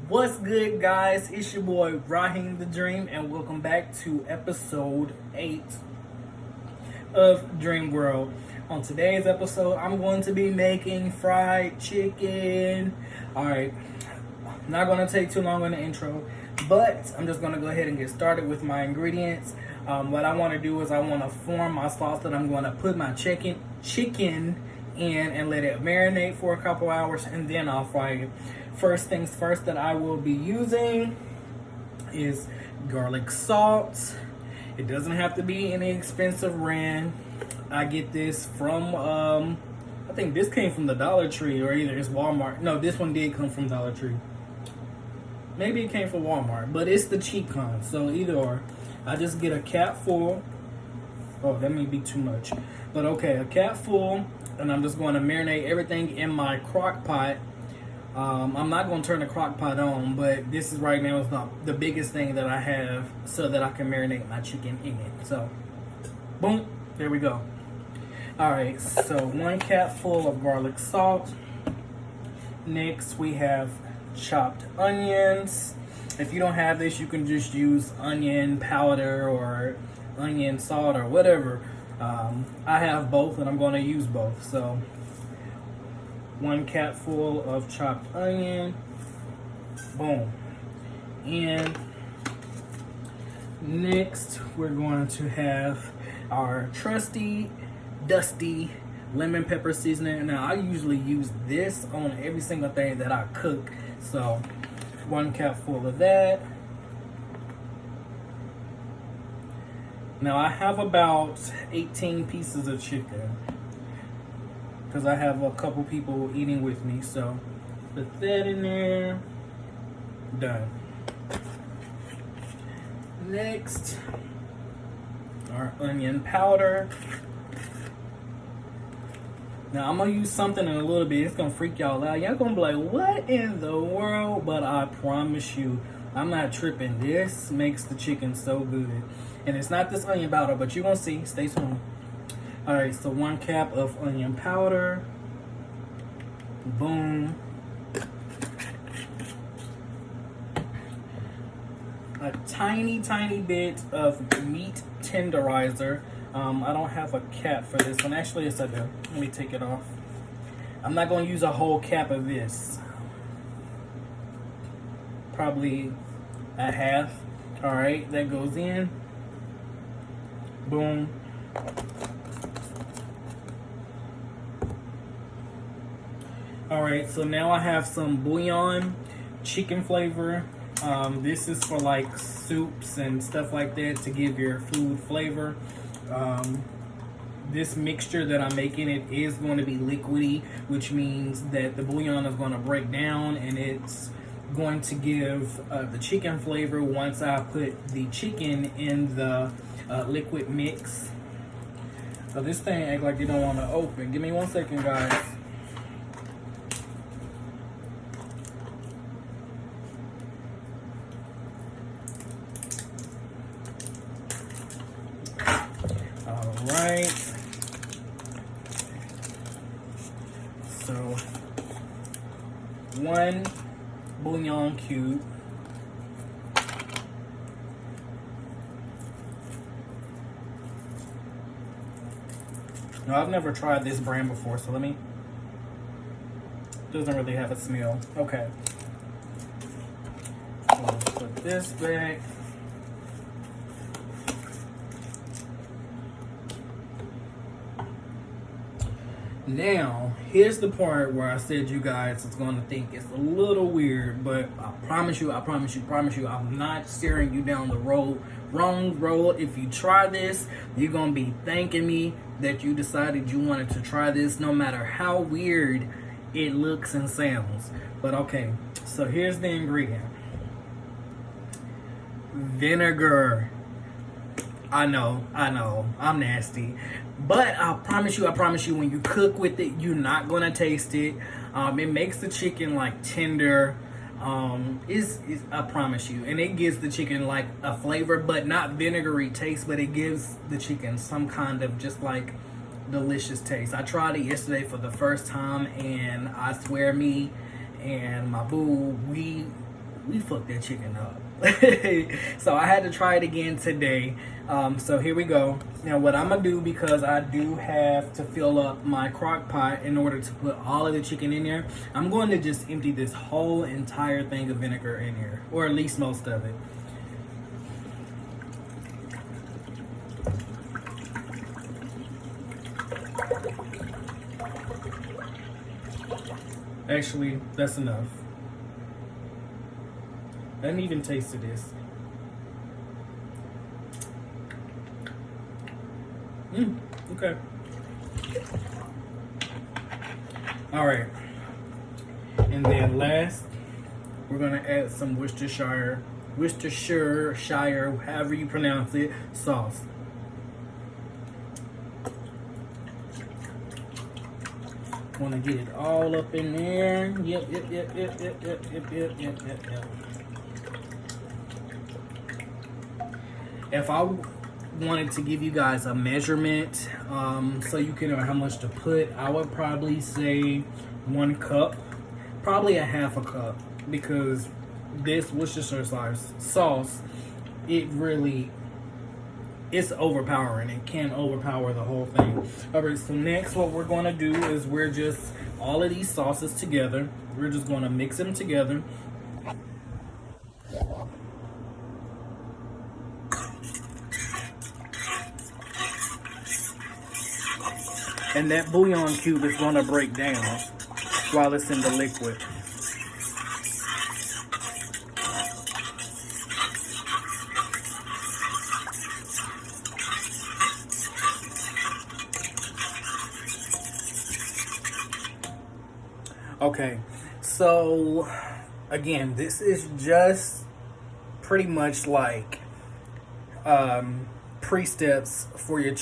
What's good, guys? It's your boy Raheem the Dream, and welcome back to episode 8 of DreamWorld. On today's episode, I'm going to be making fried chicken. Alright, not going to take too long on the intro, but I'm just going to go ahead and get started with my ingredients. What I want to do is I want to form my sauce that I'm going to put my chicken in and let it marinate for a couple hours, and then I'll fry it. First things first that I will be using is garlic salt. It doesn't have to be any expensive brand. I get this from, I think this came from the Dollar Tree, or either it's Walmart. No, this one did come from Dollar Tree. Maybe it came from Walmart, but it's the cheap kind, so either or. I just get a cap full. Oh, that may be too much. But okay, a cap full, and I'm just going to marinate everything in my crock pot. I'm not going to turn the crock pot on, but this is right now is the biggest thing that I have so that I can marinate my chicken in it. So, boom, there we go. Alright, so 1 cap full of garlic salt. Next, we have chopped onions. If you don't have this, you can just use onion powder or onion salt or whatever. I have both, and I'm going to use both. So 1 cap full of chopped onion. Boom. And next, we're going to have our trusty, dusty lemon pepper seasoning. Now, I usually use this on every single thing that I cook. So 1 cap full of that. Now, I have about 18 pieces of chicken, because I have a couple people eating with me, so put that in there. Done. Next, our onion powder. Now, I'm gonna use something in a little bit. It's gonna freak y'all out. Y'all gonna be like, what in the world? But I promise you, I'm not tripping. This makes the chicken so good. And it's not this onion powder, but you're gonna see. Stay tuned. Alright, so 1 cap of onion powder. Boom. A tiny bit of meat tenderizer. I don't have a cap for this one. Actually, yes, I do. Let me take it off. I'm not going to use a whole cap of this. Probably a half. Alright, that goes in. Boom. Alright, so now I have some bouillon chicken flavor. This is for like soups and stuff like that, to give your food flavor. This mixture that I'm making, it is going to be liquidy, which means that the bouillon is going to break down, and it's going to give the chicken flavor once I put the chicken in the liquid mix. So this thing act like you don't want to open. Give me 1 second, guys. Alright. So 1 bouillon cube. Now, I've never tried this brand before, so doesn't really have a smell. Okay. So let's put this back. Now, here's the part where I said you guys is going to think it's a little weird, but I promise you, I'm not steering you down the wrong road. If you try this, you're going to be thanking me that you decided you wanted to try this, no matter how weird it looks and sounds. But okay, so here's the ingredient. Vinegar. I know, I'm nasty. But I promise you, when you cook with it, you're not gonna taste it. It makes the chicken like tender. I promise you, and it gives the chicken like a flavor, but not vinegary taste, but it gives the chicken some kind of just like delicious taste. I tried it yesterday for the first time, and I swear me and my boo, we fucked that chicken up. So I had to try it again today. So here we go. Now what I'm gonna do, because I do have to fill up my crock pot in order to put all of the chicken in there, I'm going to just empty this whole entire thing of vinegar in here, or at least most of it. Actually, that's enough. I didn't even taste this. Okay. All right. And then last, we're gonna add some Worcestershire, however you pronounce it, sauce. Want to get it all up in there. Yep. If I wanted to give you guys a measurement, so you can know how much to put, I would probably say 1 cup, probably a half a cup, because this Worcestershire sauce, it's overpowering. It can overpower the whole thing. All right, so next what we're going to do is we're just, all of these sauces together, we're just going to mix them together. And that bouillon cube is going to break down while it's in the liquid. Okay, so again, this is just pretty much like pre-steps for your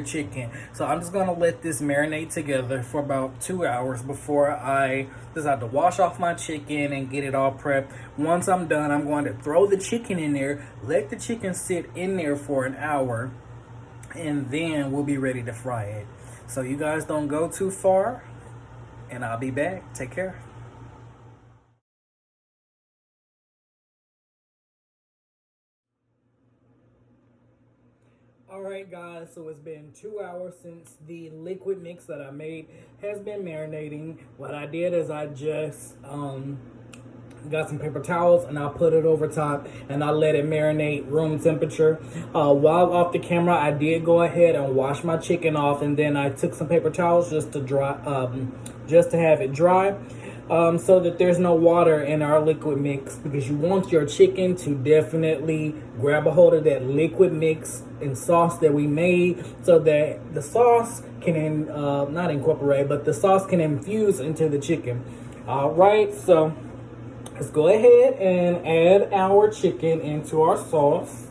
chicken. So I'm just gonna let this marinate together for about 2 hours before I decide to wash off my chicken and get it all prepped. Once I'm done, I'm going to throw the chicken in there, let the chicken sit in there for an hour, and then we'll be ready to fry it. So you guys don't go too far, and I'll be back. Take care. Alright guys, so it's been 2 hours since the liquid mix that I made has been marinating. What I did is I just got some paper towels and I put it over top and I let it marinate room temperature. While off the camera, I did go ahead and wash my chicken off, and then I took some paper towels just to have it dry. So that there's no water in our liquid mix, because you want your chicken to definitely grab a hold of that liquid mix and sauce that we made, so that the sauce can not incorporate, but the sauce can infuse into the chicken. All right, so let's go ahead and add our chicken into our sauce.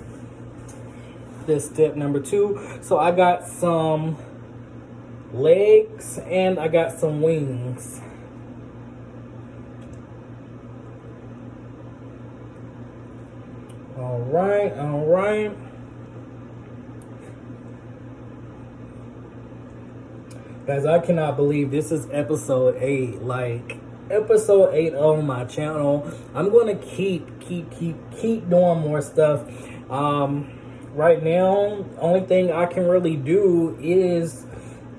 This step number 2. So I got some legs and I got some wings. All right. Guys, I cannot believe this is episode 8. Like, episode 8 on my channel. I'm gonna keep doing more stuff. Right now, only thing I can really do is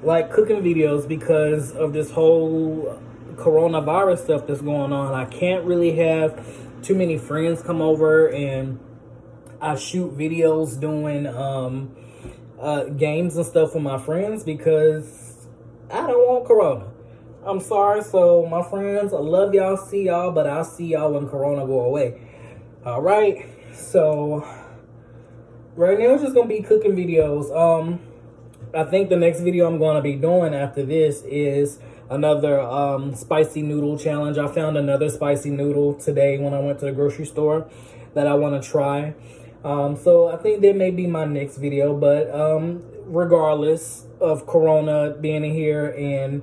like cooking videos, because of this whole coronavirus stuff that's going on. I can't really have too many friends come over and I shoot videos doing games and stuff with my friends, because I don't want corona. I'm sorry. So my friends, I love y'all, see y'all, but I'll see y'all when corona go away. All right, so right now it's just gonna be cooking videos. I think the next video I'm gonna be doing after this is another spicy noodle challenge. I found another spicy noodle today when I went to the grocery store that I want to try. So I think that may be my next video, but regardless of corona being here and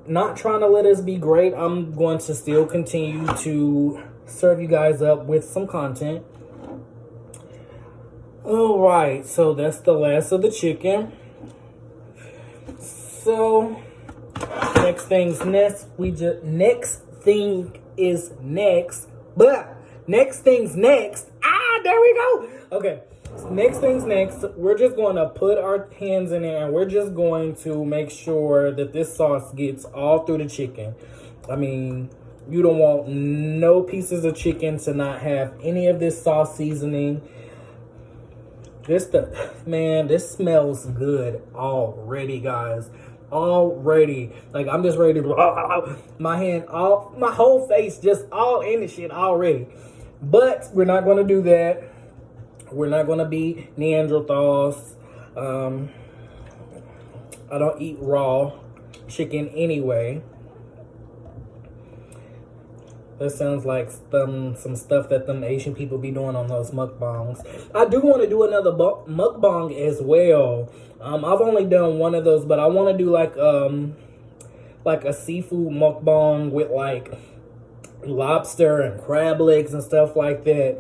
not trying to let us be great, I'm going to still continue to serve you guys up with some content. All right, so that's the last of the chicken. So next thing is next. But next things next. There we go. Okay. Next things next, we're just going to put our hands in there and we're just going to make sure that this sauce gets all through the chicken. I mean, you don't want no pieces of chicken to not have any of this sauce seasoning. This smells good already, guys. Already. Like, I'm just ready to, my whole face just all in the shit already. But we're not going to do that. We're not going to be Neanderthals. I don't eat raw chicken anyway. That sounds like some stuff that them Asian people be doing on those mukbangs. I do want to do another mukbang as well. I've only done one of those, but I want to do like a seafood mukbang with like lobster and crab legs and stuff like that.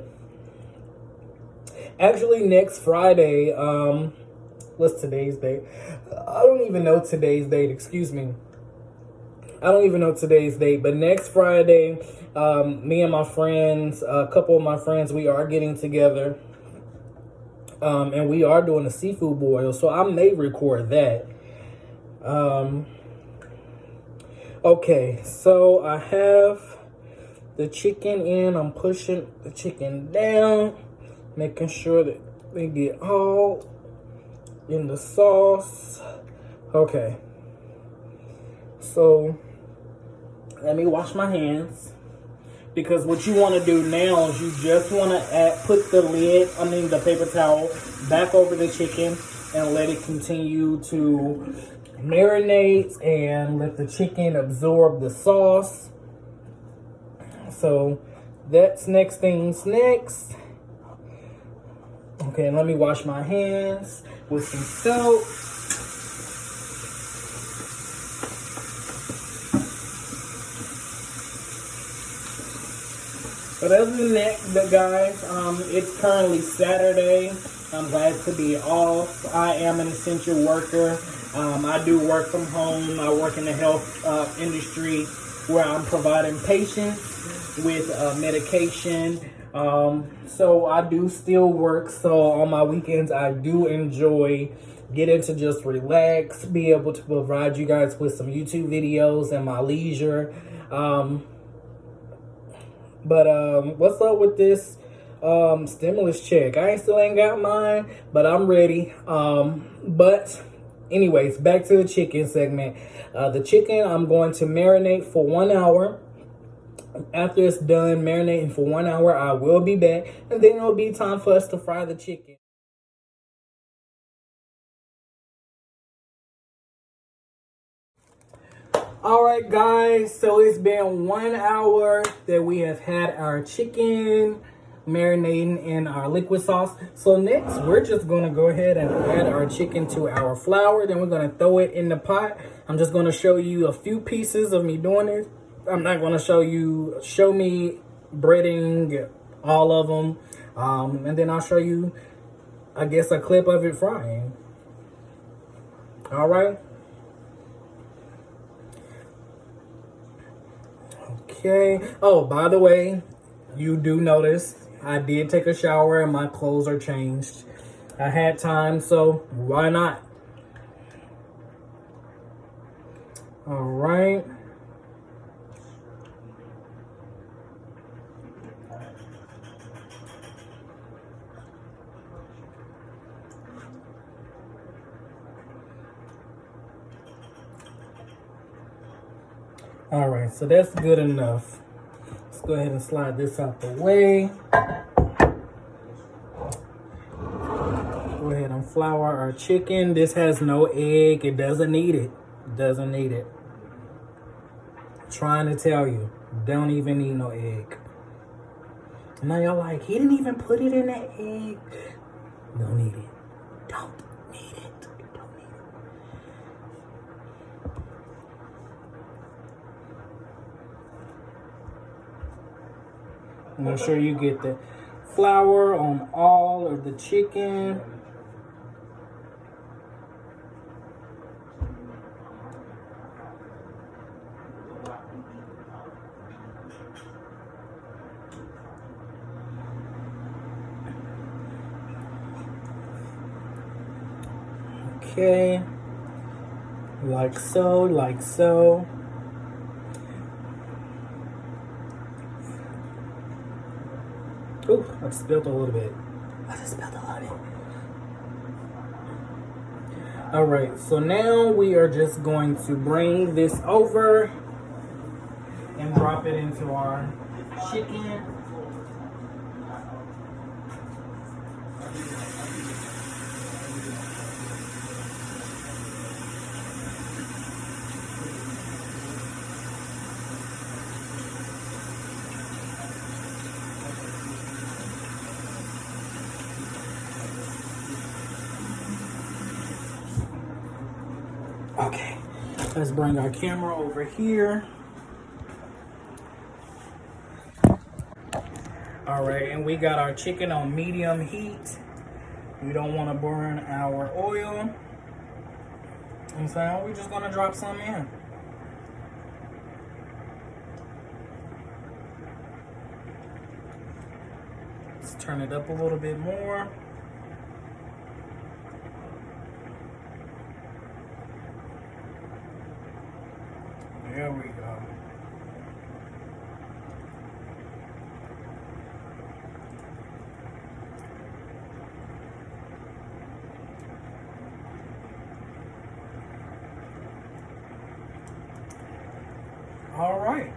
Actually, next Friday, what's today's date? I don't even know today's date, excuse me. I don't even know today's date, but next Friday, me and my friends, a couple of my friends, we are getting together, and we are doing a seafood boil, so I may record that. Okay, so I have the chicken in. I'm pushing the chicken down, making sure that they get all in the sauce. Okay, so let me wash my hands, because what you want to do now is you just want to put the paper towel back over the chicken and let it continue to marinate and let the chicken absorb the sauce. So that's next things next. Okay, let me wash my hands with some soap. But other than that, guys, it's currently Saturday. I'm glad to be off. I am an essential worker. I do work from home. I work in the health industry where I'm providing patients with medication. So I do still work. So on my weekends, I do enjoy getting to just relax, be able to provide you guys with some YouTube videos in my leisure. But what's up with this stimulus check? I still ain't got mine, but I'm ready. But anyways, back to the chicken segment. The chicken, I'm going to marinate for 1 hour. After it's done marinating for 1 hour, I will be back, and then it'll be time for us to fry the chicken. Alright guys, so it's been 1 hour that we have had our chicken marinating in our liquid sauce. So next, we're just going to go ahead and add our chicken to our flour. Then we're going to throw it in the pot. I'm just going to show you a few pieces of me doing this. I'm not going to show me breading all of them. And then I'll show you, I guess, a clip of it frying. Alright. Okay. Oh, by the way, you do notice I did take a shower and my clothes are changed. I had time, so why not? All right. All right, so that's good enough. Let's go ahead and slide this out the way. Go ahead and flour our chicken. This has no egg. It doesn't need it. It doesn't need it. I'm trying to tell you, don't even need no egg. And now y'all like, he didn't even put it in that egg. Don't need it. Don't need it. Don't need it. Make sure you get the flour on all of the chicken. Okay. Like so, like so. Ooh, I spilled a little bit. Alright, so now we are just going to bring this over and drop it into our chicken. Okay, let's bring our camera over here. All right, and we got our chicken on medium heat. We don't want to burn our oil. And so we're just gonna drop some in. Let's turn it up a little bit more. There we go. All right.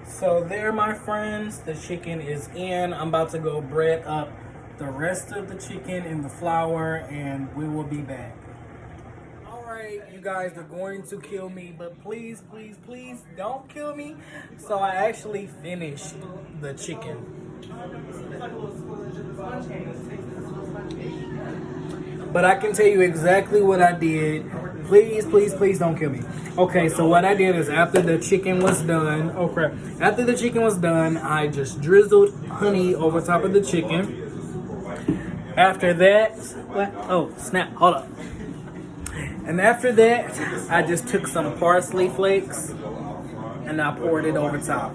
So there, my friends, the chicken is in. I'm about to go bread up the rest of the chicken in the flour, and we will be back. You guys are going to kill me, but please, please, please don't kill me. So I actually finished the chicken. But I can tell you exactly what I did. Please, please, please don't kill me. Okay, so what I did is after the chicken was done, oh crap. After the chicken was done, I just drizzled honey over top of the chicken. After that, what? Oh, snap, hold up. And after that, I just took some parsley flakes and I poured it over top.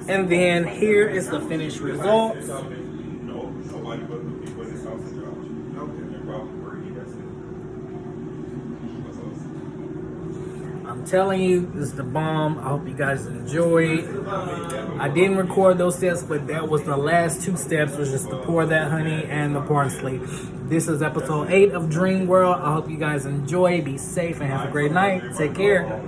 And then here is the finished result. I'm telling you, this is the bomb. I hope you guys enjoy. I didn't record those steps, but that was the last two steps, was just to pour that honey and the parsley. This is episode 8 of DreamWorld. I hope you guys enjoy. Be safe and have a great night. Take care.